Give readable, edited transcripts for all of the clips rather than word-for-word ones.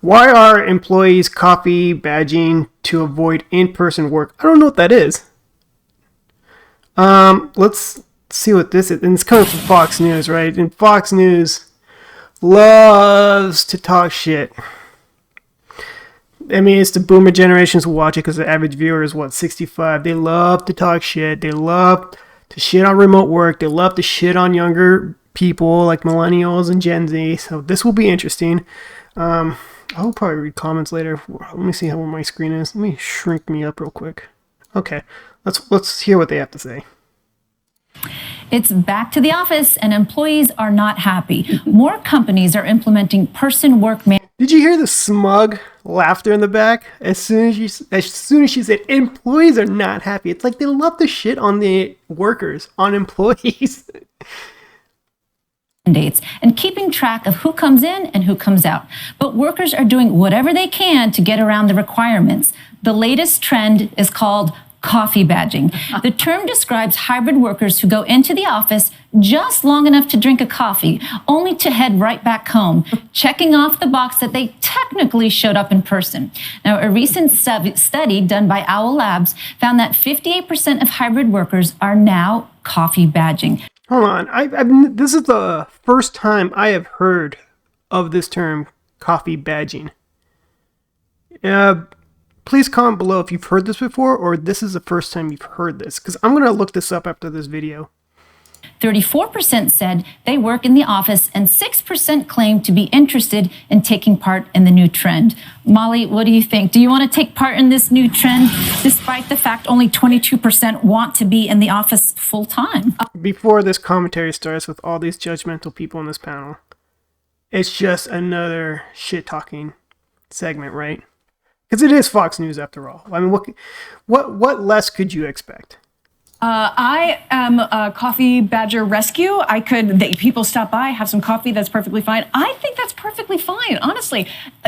Why are employees coffee badging to avoid in-person work? I don't know what that is. Let's see what this is. And it's coming from Fox News, right? And Fox News loves to talk shit. I mean, it's the boomer generations who watch it because the average viewer is, 65. They love to talk shit. They love to shit on remote work. They love to shit on younger people like millennials and Gen Z. So this will be interesting. I'll probably read comments later. Let me see how my screen is. Let me shrink me up real quick. Okay, let's hear what they have to say. It's back to the office, and employees are not happy. More companies are implementing person work. Did you hear the smug laughter in the back? As soon as she said employees are not happy, it's like they love to shit on the workers, on employees. Mandates and keeping track of who comes in and who comes out. But workers are doing whatever they can to get around the requirements. The latest trend is called coffee badging. The term describes hybrid workers who go into the office just long enough to drink a coffee, only to head right back home, checking off the box that they technically showed up in person. Now, a recent study done by Owl Labs found that 58% of hybrid workers are now coffee badging. Hold on, this is the first time I have heard of this term, coffee badging. Please comment below if you've heard this before or this is the first time you've heard this, because I'm going to look this up after this video. 34% said they work in the office, and 6% claimed to be interested in taking part in the new trend. Molly, what do you think? Do you want to take part in this new trend, despite the fact only 22% want to be in the office full time? Before this commentary starts with all these judgmental people in this panel, it's just another shit-talking segment, right? Because it is Fox News after all. I mean, what less could you expect? I am a coffee badger rescue. People stop by, have some coffee, that's perfectly fine. I think that's perfectly fine, honestly.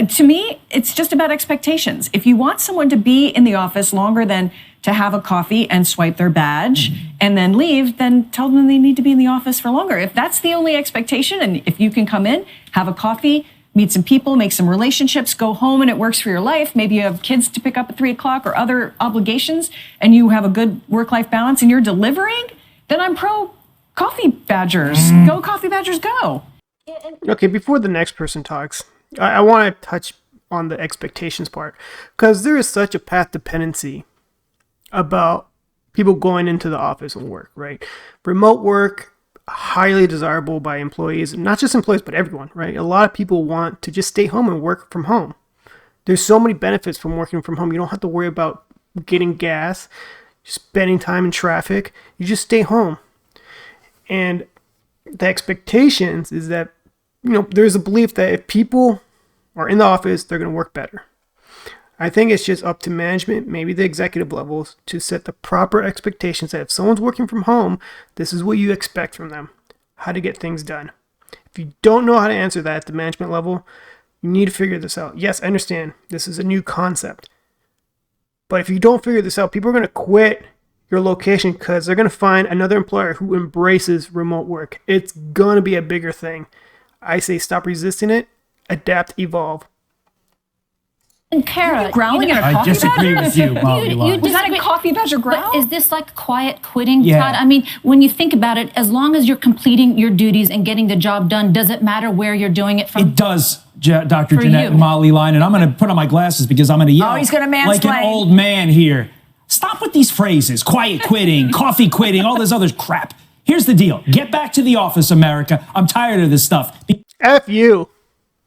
To me, it's just about expectations. If you want someone to be in the office longer than to have a coffee and swipe their badge and then leave, then tell them they need to be in the office for longer. If that's the only expectation, and if you can come in, have a coffee, meet some people, make some relationships, go home, and it works for your life. Maybe you have kids to pick up at 3 o'clock or other obligations, and you have a good work-life balance, and you're delivering, then I'm pro coffee badgers. Go coffee badgers, go. Okay, before the next person talks, I want to touch on the expectations part, because there is such a path dependency about people going into the office and work, right? Remote work, highly desirable by employees, not just employees, but everyone, right? A lot of people want to just stay home and work from home. There's so many benefits from working from home. You don't have to worry about getting gas, spending time in traffic. You just stay home. And the expectations is that, there's a belief that if people are in the office, they're going to work better. I think it's just up to management, maybe the executive levels, to set the proper expectations that if someone's working from home, this is what you expect from them, how to get things done. If you don't know how to answer that at the management level, you need to figure this out. Yes, I understand this is a new concept. But if you don't figure this out, people are going to quit your location because they're going to find another employer who embraces remote work. It's going to be a bigger thing. I say stop resisting it, adapt, evolve. And Kara, growling in a coffee I disagree badger? with you, Molly. Was that a coffee badger growl? But is this like quiet quitting, Yeah. Todd? I mean, when you think about it, as long as you're completing your duties and getting the job done, does it matter where you're doing it from? It does, Dr. For Jeanette you. and Molly Line, and I'm going to put on my glasses because I'm going to yell Oh, he's gonna like an mansplain. old man here. Stop with these phrases, quiet quitting, coffee quitting, all this other crap. Here's the deal. Get back to the office, America. I'm tired of this stuff. F you.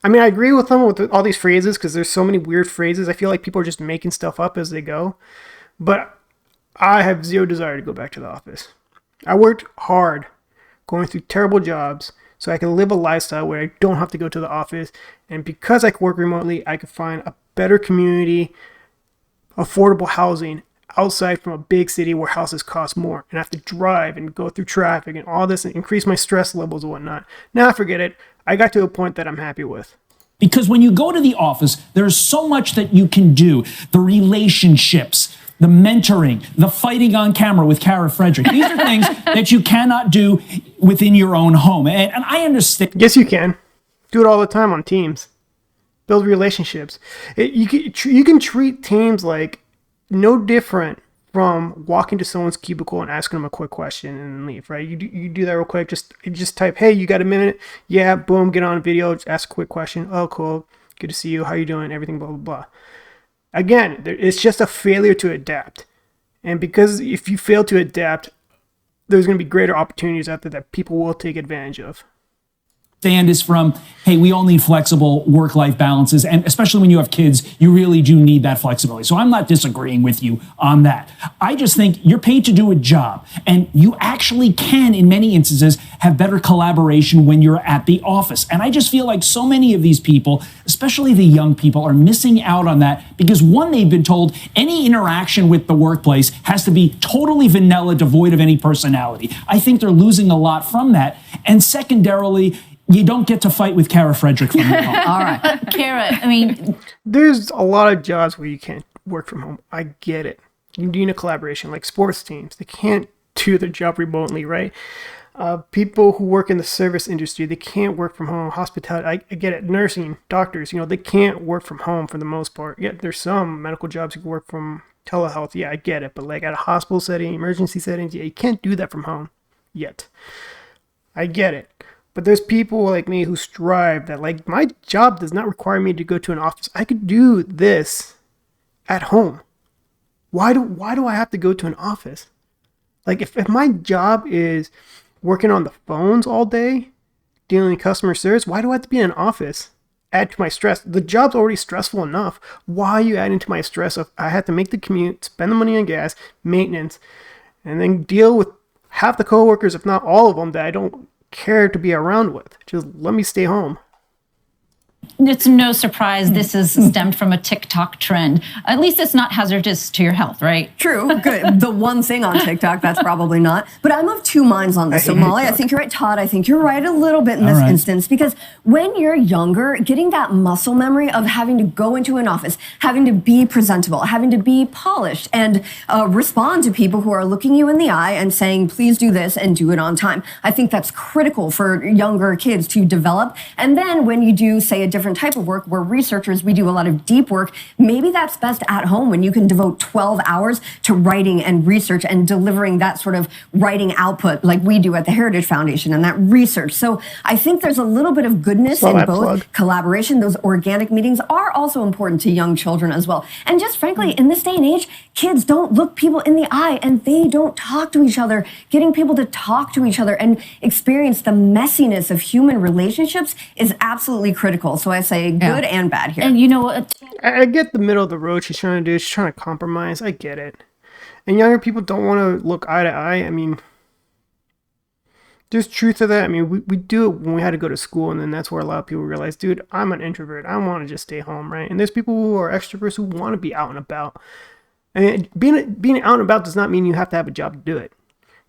I mean, I agree with them with all these phrases because there's so many weird phrases. I feel like people are just making stuff up as they go. But I have zero desire to go back to the office. I worked hard going through terrible jobs so I can live a lifestyle where I don't have to go to the office. And because I can work remotely, I can find a better community, affordable housing outside from a big city where houses cost more. And I have to drive and go through traffic and all this and increase my stress levels and whatnot. Now forget it. I got to a point that I'm happy with. Because when you go to the office, there's so much that you can do. The relationships, the mentoring, the fighting on camera with Kara Frederick. These are things that you cannot do within your own home. And I understand. Yes, you can. Do it all the time on Teams. build relationships. You can treat teams like no different from walking to someone's cubicle and asking them a quick question and then leave, right? You do that real quick. Just type, hey, you got a minute? Yeah, boom, get on video, just ask a quick question. Oh, cool. Good to see you. How you doing? Everything, blah, blah, blah. Again, it's just a failure to adapt. And because if you fail to adapt, there's going to be greater opportunities out there that people will take advantage of. Stand is from, hey, we all need flexible work-life balances. And especially when you have kids, you really do need that flexibility. So I'm not disagreeing with you on that. I just think you're paid to do a job. And you actually can, in many instances, have better collaboration when you're at the office. And I just feel like so many of these people, especially the young people, are missing out on that because, one, they've been told any interaction with the workplace has to be totally vanilla, devoid of any personality. I think they're losing a lot from that. And secondarily, you don't get to fight with Kara Frederick from your home. All right. Kara, I mean, there's a lot of jobs where you can't work from home. I get it. You need a collaboration, like sports teams. They can't do their job remotely, right? People who work in the service industry, they can't work from home. Hospitality, I get it. Nursing, doctors, they can't work from home for the most part. Yeah, there's some medical jobs you can work from telehealth. Yeah, I get it. But like at a hospital setting, emergency settings, yeah, you can't do that from home yet. I get it. But there's people like me who strive that, like, my job does not require me to go to an office. I could do this at home. Why do I have to go to an office? Like, if my job is working on the phones all day, dealing with customer service, why do I have to be in an office? Add to my stress. The job's already stressful enough. Why are you adding to my stress of I have to make the commute, spend the money on gas, maintenance, and then deal with half the coworkers, if not all of them, that I don't care to be around with? Just let me stay home. It's no surprise this is stemmed from a TikTok trend. At least it's not hazardous to your health, right? True. Good. The one thing on TikTok, that's probably not. But I'm of two minds on this. So, Molly, I think you're right. Todd, I think you're right a little bit in this instance. Because when you're younger, getting that muscle memory of having to go into an office, having to be presentable, having to be polished, and respond to people who are looking you in the eye and saying, please do this and do it on time. I think that's critical for younger kids to develop. And then when you do, say, a different type of work where researchers, we do a lot of deep work, maybe that's best at home when you can devote 12 hours to writing and research and delivering that sort of writing output like we do at the Heritage Foundation and that research. So I think there's a little bit of goodness in both. Collaboration, those organic meetings are also important to young children as well. And just frankly, in this day and age, kids don't look people in the eye and they don't talk to each other. Getting people to talk to each other and experience the messiness of human relationships is absolutely critical. So I say good and bad here. And you know what? I get the middle of the road she's trying to do. She's trying to compromise. I get it. And younger people don't want to look eye to eye. I mean, there's truth to that. I mean, we do it when we had to go to school, and then that's where a lot of people realize, dude, I'm an introvert. I want to just stay home, right? And there's people who are extroverts who want to be out and about. And being out and about does not mean you have to have a job to do it.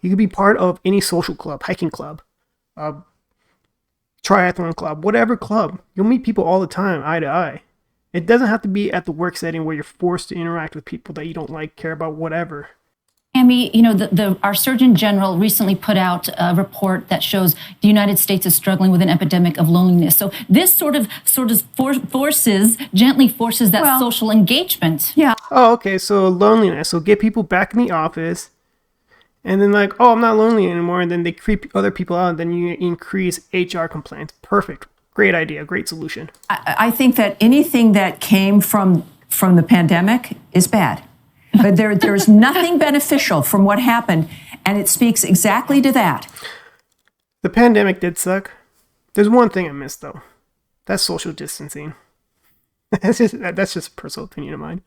You could be part of any social club, hiking club, triathlon club, whatever club. You'll meet people all the time, eye to eye. It doesn't have to be at the work setting where you're forced to interact with people that you don't like, care about, whatever. Amy, you know, our Surgeon General recently put out a report that shows the United States is struggling with an epidemic of loneliness. So this sort of gently forces that social engagement. Yeah. Oh, okay. So loneliness. So get people back in the office. And then like, oh, I'm not lonely anymore. And then they creep other people out. And then you increase HR complaints. Perfect. Great idea. Great solution. I think that anything that came from the pandemic is bad. But there's nothing beneficial from what happened. And it speaks exactly to that. The pandemic did suck. There's one thing I missed, though. That's social distancing. That's just a personal opinion of mine.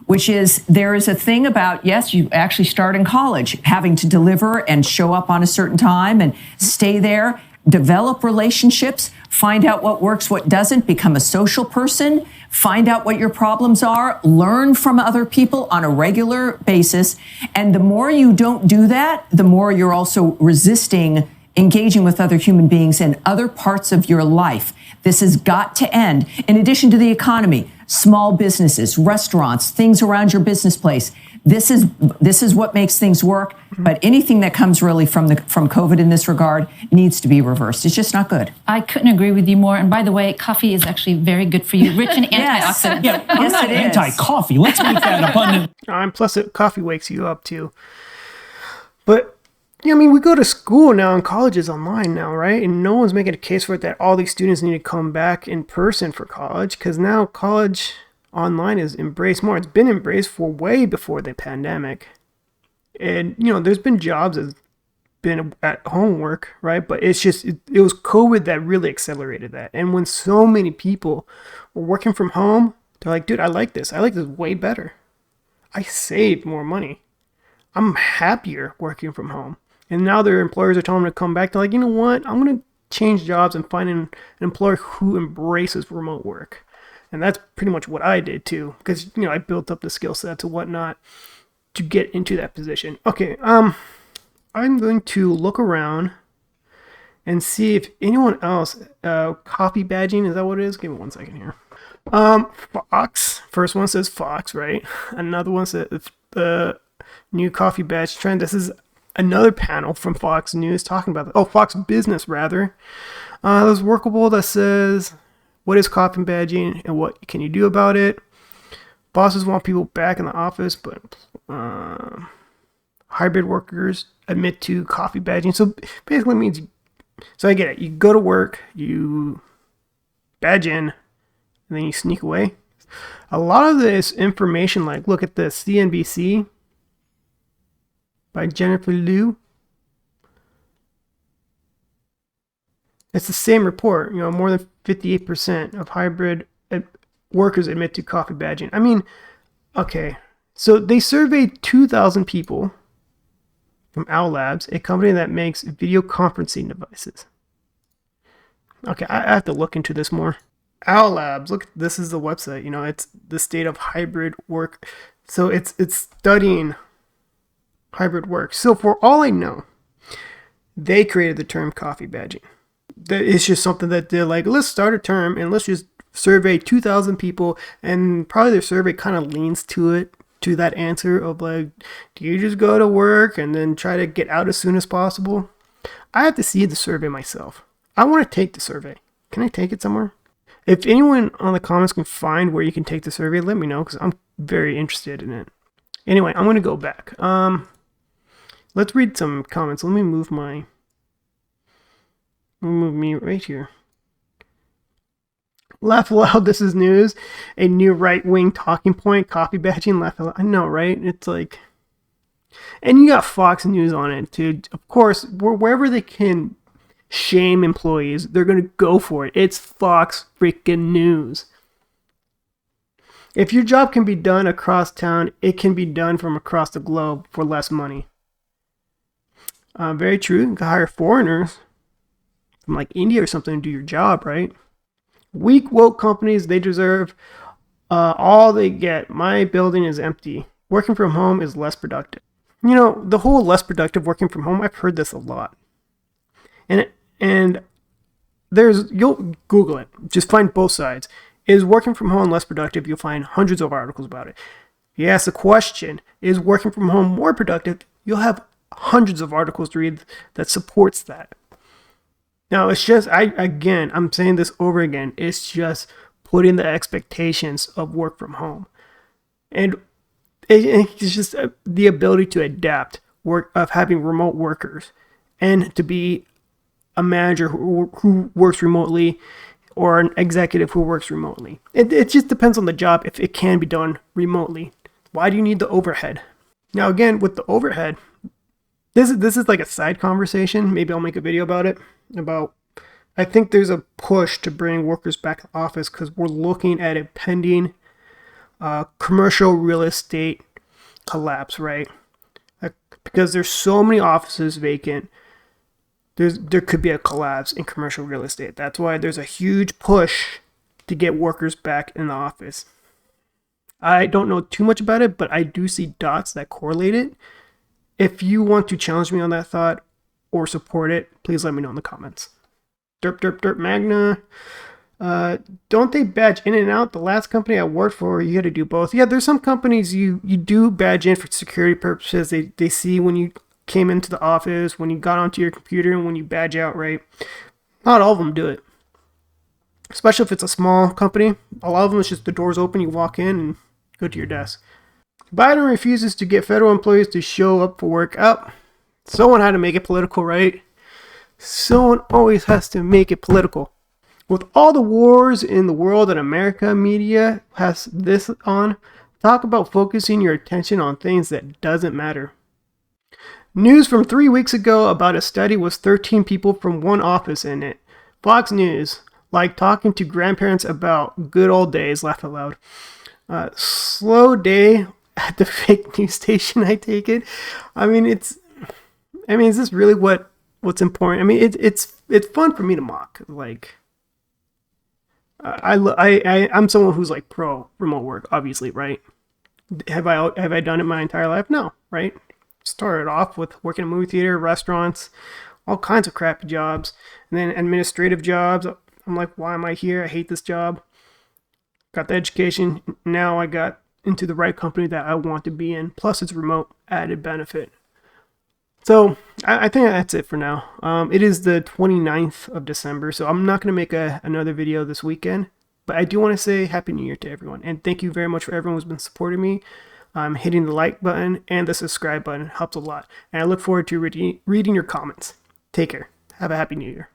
Which is, there is a thing about, yes, you actually start in college, having to deliver and show up on a certain time and stay there, develop relationships, find out what works, what doesn't, become a social person, find out what your problems are, learn from other people on a regular basis. And the more you don't do that, the more you're also resisting engaging with other human beings in other parts of your life. This has got to end. In addition to the economy, small businesses, restaurants, things around your business place. This is what makes things work. But anything that comes really from COVID in this regard needs to be reversed. It's just not good. I couldn't agree with you more. And by the way, coffee is actually very good for you, rich in antioxidants. Yeah, I'm not anti-coffee. Let's make that abundant. Plus, coffee wakes you up too. But I mean, we go to school now, and college is online now, right? And no one's making a case for it that all these students need to come back in person for college, because now college online is embraced more. It's been embraced for way before the pandemic. And, there's been jobs that's been at home work, right? But it's just, it was COVID that really accelerated that. And when so many people were working from home, they're like, dude, I like this. I like this way better. I saved more money. I'm happier working from home. And now their employers are telling them to come back. They're like, you know what? I'm going to change jobs and find an employer who embraces remote work. And that's pretty much what I did too. Because, I built up the skill sets and whatnot to get into that position. Okay, I'm going to look around and see if anyone else, coffee badging, is that what it is? Give me 1 second here. Fox, first one says Fox, right? Another one says the new coffee badge trend. This is another panel from Fox News talking about Fox Business rather. There's Workable that says, what is coffee badging and what can you do about it? Bosses want people back in the office, but hybrid workers admit to coffee badging. So basically means, so I get it. You go to work, you badge in, and then you sneak away. A lot of this information, like look at this, CNBC by Jennifer Liu. It's the same report. More than 58% of hybrid workers admit to coffee badging. I mean, okay. So they surveyed 2,000 people from Owl Labs, a company that makes video conferencing devices. Okay, I have to look into this more. Owl Labs, look, this is the website. It's the state of hybrid work. So it's studying hybrid work. So for all I know, they created the term coffee badging. It's just something that they're like, let's start a term and let's just survey 2,000 people, and probably their survey kind of leans to that answer of like, do you just go to work and then try to get out as soon as possible? I have to see the survey myself. I want to take the survey. Can I take it somewhere? If anyone on the comments can find where you can take the survey, let me know, because I'm very interested in it. Anyway, I'm going to go back. Let's read some comments. Let me move me right here. Laugh aloud, this is news. A new right-wing talking point, coffee badging, laugh aloud. I know, right? It's like... And you got Fox News on it, too. Of course, wherever they can shame employees, they're going to go for it. It's Fox freaking News. If your job can be done across town, it can be done from across the globe for less money. Very true. You can hire foreigners from like India or something to do your job, right? Weak woke companies, they deserve all they get. My building is empty. Working from home is less productive. The whole less productive working from home, I've heard this a lot. And you'll Google it. Just find both sides. Is working from home less productive? You'll find hundreds of articles about it. If you ask the question, is working from home more productive? You'll have hundreds of articles to read that supports that. Now, it's just, I'm saying this over again, it's just putting the expectations of work from home. And it's just the ability to adapt, of having remote workers, and to be a manager who works remotely, or an executive who works remotely. It just depends on the job if it can be done remotely. Why do you need the overhead? Now, again, with the overhead, this is like a side conversation. Maybe I'll make a video about it. I think there's a push to bring workers back to the office because we're looking at a pending commercial real estate collapse, right? Because there's so many offices vacant, there could be a collapse in commercial real estate. That's why there's a huge push to get workers back in the office. I don't know too much about it, but I do see dots that correlate it. If you want to challenge me on that thought or support it, please let me know in the comments. Derp Magna. Don't they badge in and out? The last company I worked for, you had to do both. Yeah, there's some companies you do badge in for security purposes. They see when you came into the office, when you got onto your computer, and when you badge out, right? Not all of them do it. Especially if it's a small company. A lot of them, it's just the doors open, you walk in and go to your desk. Biden refuses to get federal employees to show up for work. Someone had to make it political, right? Someone always has to make it political. With all the wars in the world and America media has this on, talk about focusing your attention on things that doesn't matter. News from 3 weeks ago about a study with 13 people from one office in it. Fox News, like talking to grandparents about good old days, laugh out loud. Slow day at the fake news station, I take it. Is this really what's important? It's fun for me to mock. Like, I'm someone who's like pro remote work, obviously, right? Have I done it my entire life? No, right? Started off with working in a movie theater, restaurants, all kinds of crappy jobs, and then administrative jobs. I'm like, why am I here? I hate this job. Got the education. Now I got into the right company that I want to be in. Plus, it's remote, added benefit. So I think that's it for now. It is the 29th of December, so I'm not going to make another video this weekend. But I do want to say Happy New Year to everyone. And thank you very much for everyone who's been supporting me. Hitting the like button and the subscribe button helps a lot. And I look forward to reading your comments. Take care. Have a Happy New Year.